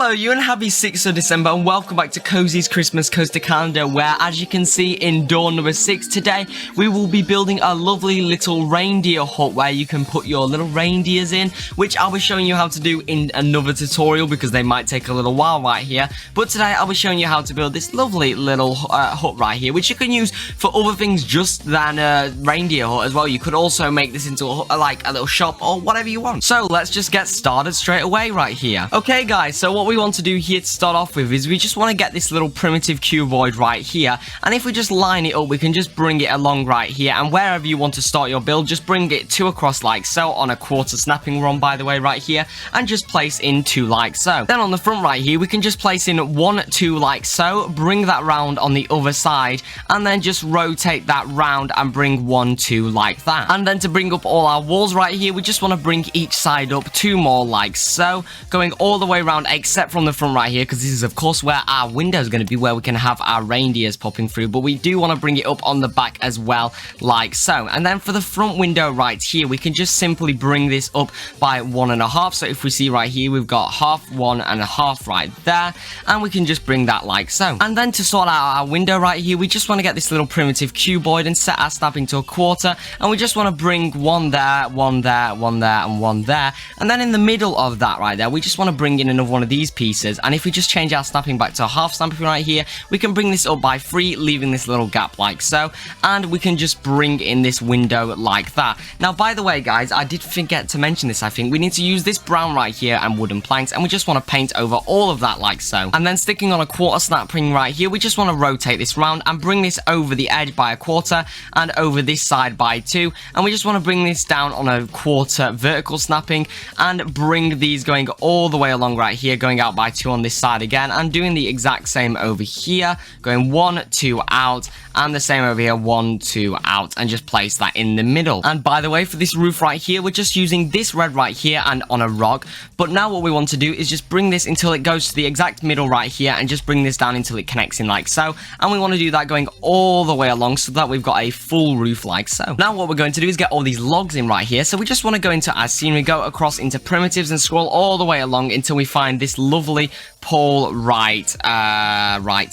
Hello, you 𝗬𝗵𝗵𝗀𝗀 December, and welcome back to Kosie's Christmas Coaster Calendar, where, as you can see in door number 6 today, we will be building a lovely little reindeer hut where you can put your little reindeers in, which I'll be showing you how to do in another tutorial because they might take a little while right here. But today I'll be showing you how to build this lovely little hut right here, which you can use for other things just than a reindeer hut as well. You could also make this into like a little shop or whatever you want. So let's just get started straight away right here. Okay guys, so what we want to do here to start off with is we just want to get this little primitive cuboid right here, and if we just line it up, we can just bring it along right here, and wherever you want to start your build, just bring it 2 across like so, on a quarter snapping run by the way right here, and just place in 2 like so. Then on the front right here, we can just place in 1, 2 like so, bring that round on the other side, and then just rotate that round and bring 1, 2 like that. And then to bring up all our walls right here, we just want to bring each side up 2 more like so, going all the way around except from the front right here, because this is of course where our window is going to be, where we can have our reindeers popping through, but we do want to bring it up on the back as well like so. And then for the front window right here, we can just simply bring this up by 1.5. So if we see right here, we've got half, 1.5 right there, and we can just bring that like so. And then to sort out our window right here, we just want to get this little primitive cuboid and set our snapping to a quarter, and we just want to bring 1 there, 1 there, 1 there, and 1 there, and then in the middle of that right there, we just want to bring in another one of these pieces. And if we just change our snapping back to a half snapping right here, we can bring this up by 3, leaving this little gap like so, and we can just bring in this window like that. Now by the way guys, I did forget to mention this. I think we need to use this brown right here and wooden planks, and we just want to paint over all of that like so. And then sticking on a quarter snapping right here, we just want to rotate this round and bring this over the edge by a quarter and over this side by 2, and we just want to bring this down on a quarter vertical snapping and bring these going all the way along right here, going out by 2 on this side again, and doing the exact same over here, going 1, 2 out, and the same over here, 1, 2 out, and just place that in the middle. And by the way, for this roof right here, we're just using this red right here and on a rock. But now what we want to do is just bring this until it goes to the exact middle right here, and just bring this down until it connects in like so. And we want to do that going all the way along so that we've got a full roof like so. Now what we're going to do is get all these logs in right here. So we just want to go into our scenery, go across into primitives, and scroll all the way along until we find this lovely pole right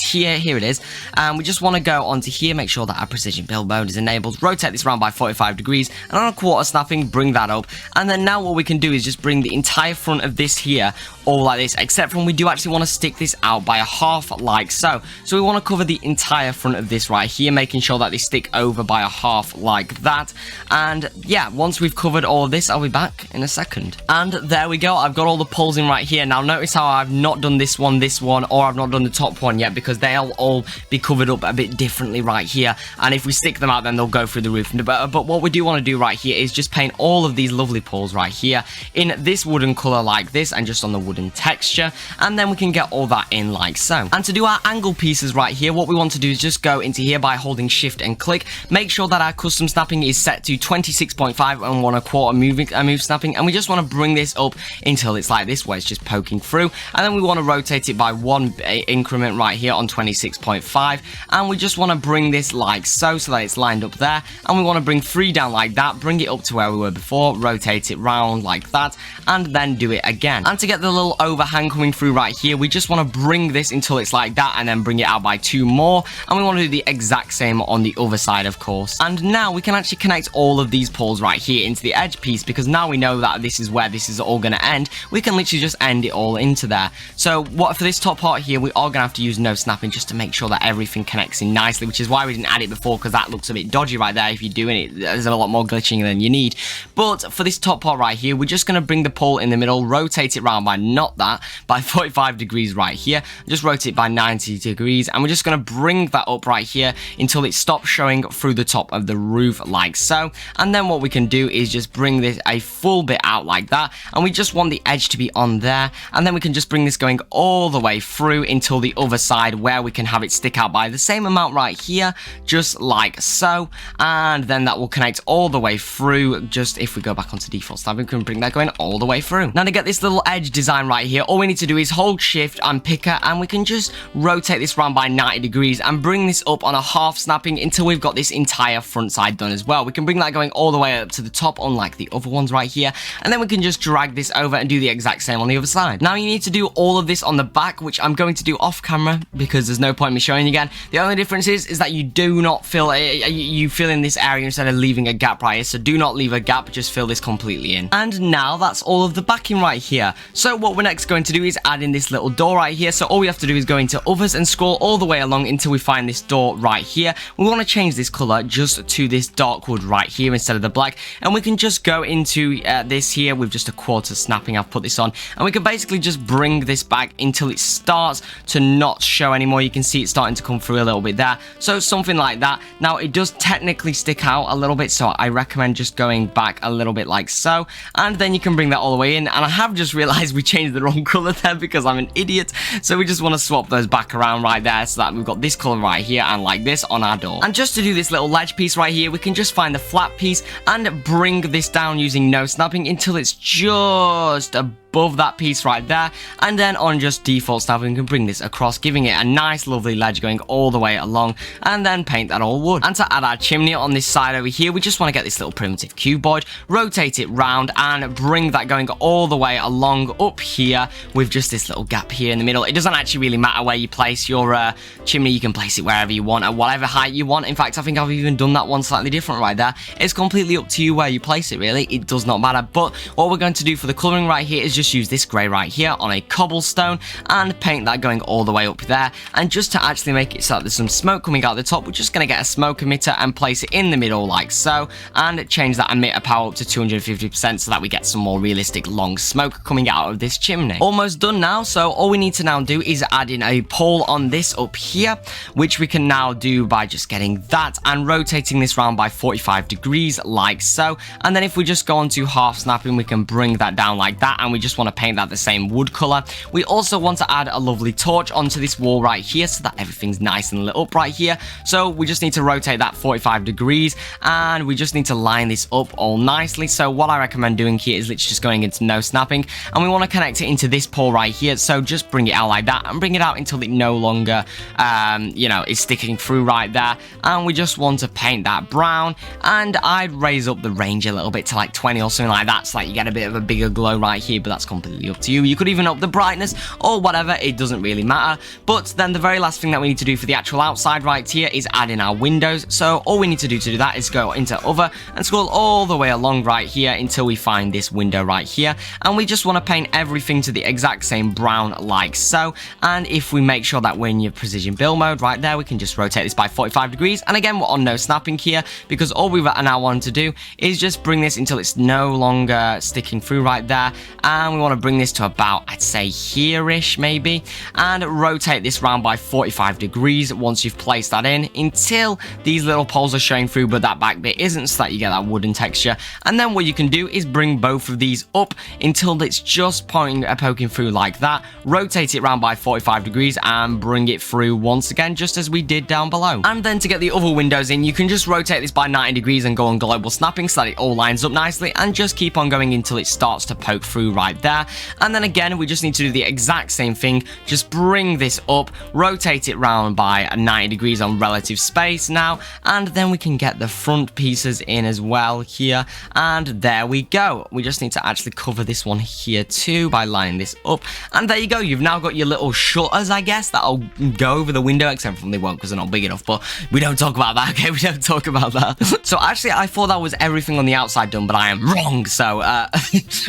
here. Here it is. And we just want to go onto here, make sure that our precision build mode is enabled, rotate this round by 45 degrees, and on a quarter snapping, bring that up. And then now what we can do is just bring the entire front of this here all like this, except from we do actually want to stick this out by a half like so. So we want to cover the entire front of this right here, making sure that they stick over by a half like that. And yeah, once we've covered all of this, I'll be back in a second. And there we go, I've got all the poles in right here. Now notice how I've not done this one, or I've not done the top one yet, because they'll all be covered up a bit differently right here, and if we stick them out then they'll go through the roof. But what we do want to do right here is just paint all of these lovely poles right here in this wooden color like this, and just on the wooden texture, and then we can get all that in like so. And to do our angle pieces right here, what we want to do is just go into here by holding shift and click, make sure that our custom snapping is set to 26.5 and 1/4 move snapping, and we just want to bring this up until it's like this, where it's just poking through, and then we want to rotate it by 1 increment right here on 26.5, and we just want to bring this like so that it's lined up there, and we want to bring 3 down like that, bring it up to where we were before, rotate it round like that, and then do it again. And to get the little overhang coming through right here, we just want to bring this until it's like that, and then bring it out by 2 more, and we want to do the exact same on the other side of course. And now we can actually connect all of these poles right here into the edge piece, because now we know that this is where this is all going to end. We can literally just end it all into there. So what for this top part here, we are going to have to use no snapping just to make sure that everything connects in nicely, which is why we didn't add it before, because that looks a bit dodgy right there. If you're doing it, there's a lot more glitching than you need. But for this top part right here, we're just going to bring the pole in the middle, rotate it round by by 45 degrees right here, just rotate it by 90 degrees, and we're just going to bring that up right here until it stops showing through the top of the roof like so. And then what we can do is just bring this a full bit out like that, and we just want the edge to be on there, and then we can just bring this going all the way through until the other side, where we can have it stick out by the same amount right here, just like so. And then that will connect all the way through. Just if we go back onto default tab, we can bring that going all the way through. Now to get this little edge design right here, all we need to do is hold shift and picker, and we can just rotate this round by 90 degrees and bring this up on a half snapping until we've got this entire front side done as well. We can bring that going all the way up to the top, unlike the other ones right here, and then we can just drag this over and do the exact same on the other side. Now you need need to do all of this on the back, which I'm going to do off camera because there's no point in me showing you again. The only difference is that you do not fill you fill in this area instead of leaving a gap right here. So do not leave a gap, just fill this completely in. And now that's all of the backing right here. So what we're next going to do is add in this little door right here. So all we have to do is go into others and scroll all the way along until we find this door right here. We want to change this color just to this dark wood right here instead of the black, and we can just go into this here with just a quarter snapping. I've put this on, and we can basically just bring this back until it starts to not show anymore. You can see it starting to come through a little bit there, so something like that. Now it does technically stick out a little bit, so I recommend just going back a little bit like so, and then you can bring that all the way in. And I have just realized we changed the wrong color there because I'm an idiot, so we just want to swap those back around right there so that we've got this color right here and like this on our door. And just to do this little ledge piece right here, we can just find the flat piece and bring this down using no snapping until it's just above that piece right there, and then on just default snapping we can bring this across, giving it a nice lovely ledge going all the way along, and then paint that all wood. And to add our chimney on this side over here, we just want to get this little primitive cuboid, rotate it round, and bring that going all the way along up here with just this little gap here in the middle. It doesn't actually really matter where you place your chimney. You can place it wherever you want at whatever height you want. In fact, I think I've even done that one slightly different right there. It's completely up to you where you place it, really. It does not matter. But what we're going to do for the colouring right here is just use this grey right here on a cobblestone and paint that going all the way up there. And just to actually make it so that there's some smoke coming out the top, we're just going to get a smoke emitter and place it in the middle like so, and change that emitter power up to 250% so that we get some more realistic long smoke coming out of this chimney. Almost done now, so all we need to now do is add in a pole on this up here, which we can now do by just getting that and rotating this round by 45 degrees like so. And then if we just go on to half snapping, we can bring that down like that, and we just want to paint that the same wood color. We also want to add a lovely torch onto this wall right here so that everything's nice and lit up right here. So we just need to rotate that 45 degrees, and we just need to line this up all nicely. So what I recommend doing here is literally just going into no snapping, and we want to connect it into this pole right here. So just bring it out like that and bring it out until it no longer you know, is sticking through right there. And we just want to paint that brown, and I'd raise up the range a little bit to like 20 or something like that, so that you get a bit of a bigger glow right here, but that's completely up to you. You could even up the brightness or whatever, it doesn't really matter. But then the very last thing that we need to do for the actual outside right here is add in our windows. So all we need to do that is go into other and scroll all the way along right here until we find this window right here, and we just want to paint everything to the exact same brown like so. And if we make sure that we're in your precision build mode right there, we can just rotate this by 45 degrees, and again we're on no snapping here because all we now want to do is just bring this until it's no longer sticking through right there, and we want to bring this to about, I'd say here-ish maybe, and rotate this round by 45 degrees once you've placed that in until these little poles are showing through but that back bit isn't, so that you get that wooden texture. And then what you can do is bring both of these up until it's just poking through like that, rotate it round by 45 degrees and bring it through once again just as we did down below. And then to get the other windows in, you can just rotate this by 90 degrees and go on global snapping so that it all lines up nicely, and just keep on going until it starts to poke through right there. And then again we just need to do the exact same thing, just bring this up, rotate it round by 90 degrees on relative space now, and then we can get the front pieces in as well here, and there we go. We just need to actually cover this one here too by lining this up, and there you go. You've now got your little shutters, I guess, that'll go over the window, except for they won't because they're not big enough, but we don't talk about that, okay? We don't talk about that. So actually I thought that was everything on the outside done, but I am wrong. So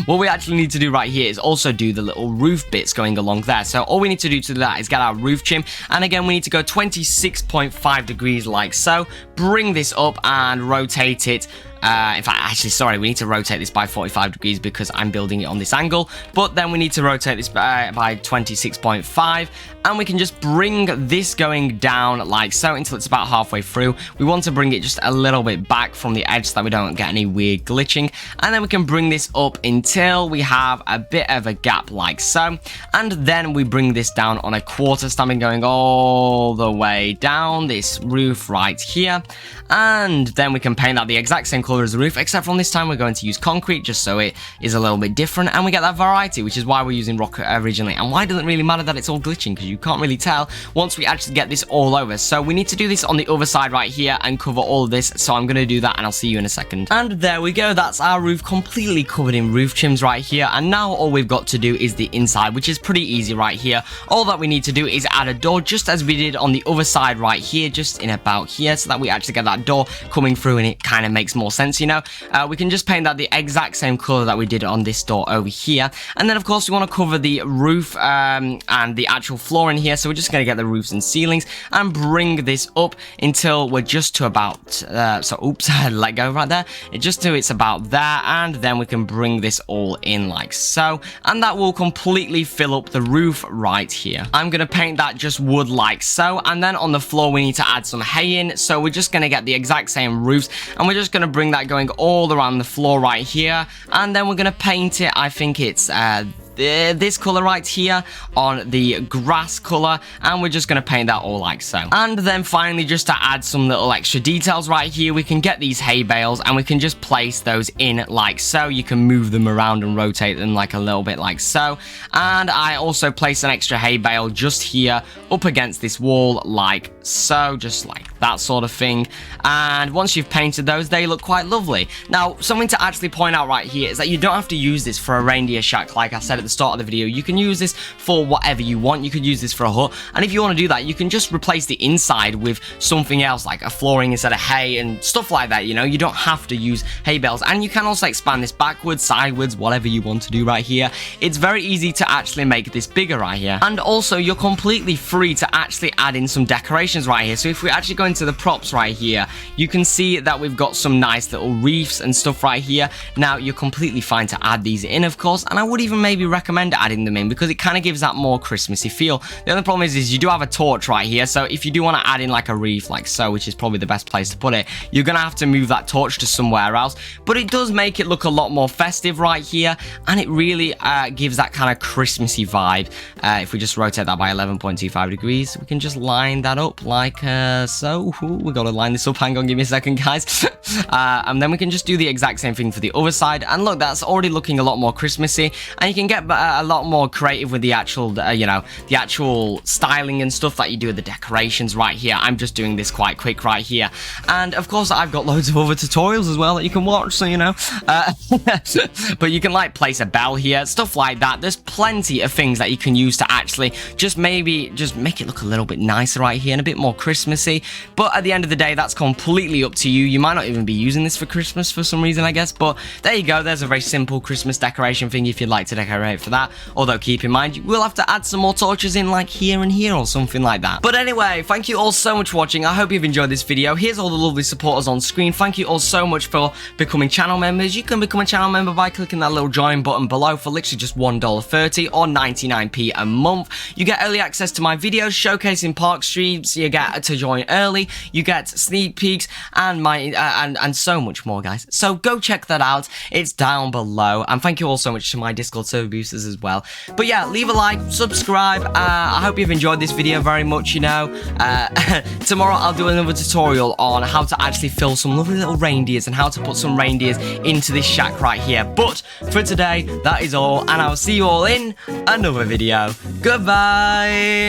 what we actually need to do right here is also do the little roof bits going along there. So all we need to do that is get our roof trim, and again we need to go 26.5 degrees like so, bring this up and rotate it. In fact, actually, sorry, we need to rotate this by 45 degrees because I'm building it on this angle, but then we need to rotate this by 26.5, and we can just bring this going down like so until it's about halfway through. We want to bring it just a little bit back from the edge so that we don't get any weird glitching, and then we can bring this up until we have a bit of a gap like so, and then we bring this down on a quarter stamping going all the way down this roof right here, and then we can paint that the exact same color color as the roof, except from this time we're going to use concrete just so it is a little bit different and we get that variety, which is why we're using rock originally, and why it doesn't really matter that it's all glitching, because you can't really tell once we actually get this all over. So we need to do this on the other side right here and cover all of this, so I'm going to do that and I'll see you in a second. And there we go, that's our roof completely covered in roof trims right here, and now all we've got to do is the inside, which is pretty easy right here. All that we need to do is add a door just as we did on the other side right here, just in about here, so that we actually get that door coming through and it kind of makes more sense, you know. We can just paint that the exact same color that we did on this door over here, and then of course we want to cover the roof and the actual floor in here, so we're just going to get the roofs and ceilings and bring this up until we're just to about oops, I let go right there, just till it's about there, and then we can bring this all in like so, and that will completely fill up the roof right here. I'm going to paint that just wood like so, and then on the floor we need to add some hay in, so we're just going to get the exact same roofs and we're just going to bring that going all around the floor right here, and then we're going to paint it, I think it's this color right here on the grass color, and we're just going to paint that all like so. And then finally, just to add some little extra details right here, we can get these hay bales and we can just place those in like so. You can move them around and rotate them like a little bit like so. And I also place an extra hay bale just here up against this wall like so, just like that sort of thing. And once you've painted those, they look quite lovely. Now, something to actually point out right here is that you don't have to use this for a reindeer shack like I said at the start of the video. You can use this for whatever you want. You could use this for a hut, and if you want to do that, you can just replace the inside with something else like a flooring instead of hay and stuff like that, you know. You don't have to use hay bales, and you can also expand this backwards, sideways, whatever you want to do right here. It's very easy to actually make this bigger right here, and also you're completely free to actually add in some decorations right here. So if we actually go into the props right here, you can see that we've got some nice little reefs and stuff right here. Now you're completely fine to add these in, of course, and I would even maybe recommend adding them in because it kind of gives that more Christmassy feel. The only problem is you do have a torch right here, so if you do want to add in like a reef like so, which is probably the best place to put it, you're gonna have to move that torch to somewhere else, but it does make it look a lot more festive right here, and it really gives that kind of Christmassy vibe. If we just rotate that by 11.25 degrees, we can just line that up like so. Ooh, we gotta line this up, hang on, give me a second, guys. And then we can just do the exact same thing for the other side, and look, that's already looking a lot more Christmassy, and you can get a lot more creative with the actual you know, the actual styling and stuff that you do with the decorations right here. I'm just doing this quite quick right here, and of course I've got loads of other tutorials as well that you can watch, so you know. But you can like place a bell here, stuff like that. There's plenty of things that you can use to actually just maybe just make it look a little bit nicer right here and a bit more Christmassy. But at the end of the day, that's completely up to you. You might not even be using this for Christmas for some reason, I guess, but there you go. There's a very simple Christmas decoration thing if you'd like to decorate for that. Although keep in mind, you will have to add some more torches in like here and here or something like that. But anyway, thank you all so much for watching. I hope you've enjoyed this video. Here's all the lovely supporters on screen. Thank you all so much for becoming channel members. You can become a channel member by clicking that little join button below for literally just $1.30 or 99p a month. You get early access to my videos showcasing park streams. You get to join early. You get sneak peeks and my and so much more, guys. So go check that out. It's down below. And thank you all so much to my Discord server boosters as well. But yeah, leave a like, subscribe. I hope you've enjoyed this video very much, you know. Tomorrow I'll do another tutorial on how to actually fill some lovely little reindeers and how to put some reindeers into this shack right here. But for today, that is all, and I'll see you all in another video. Goodbye!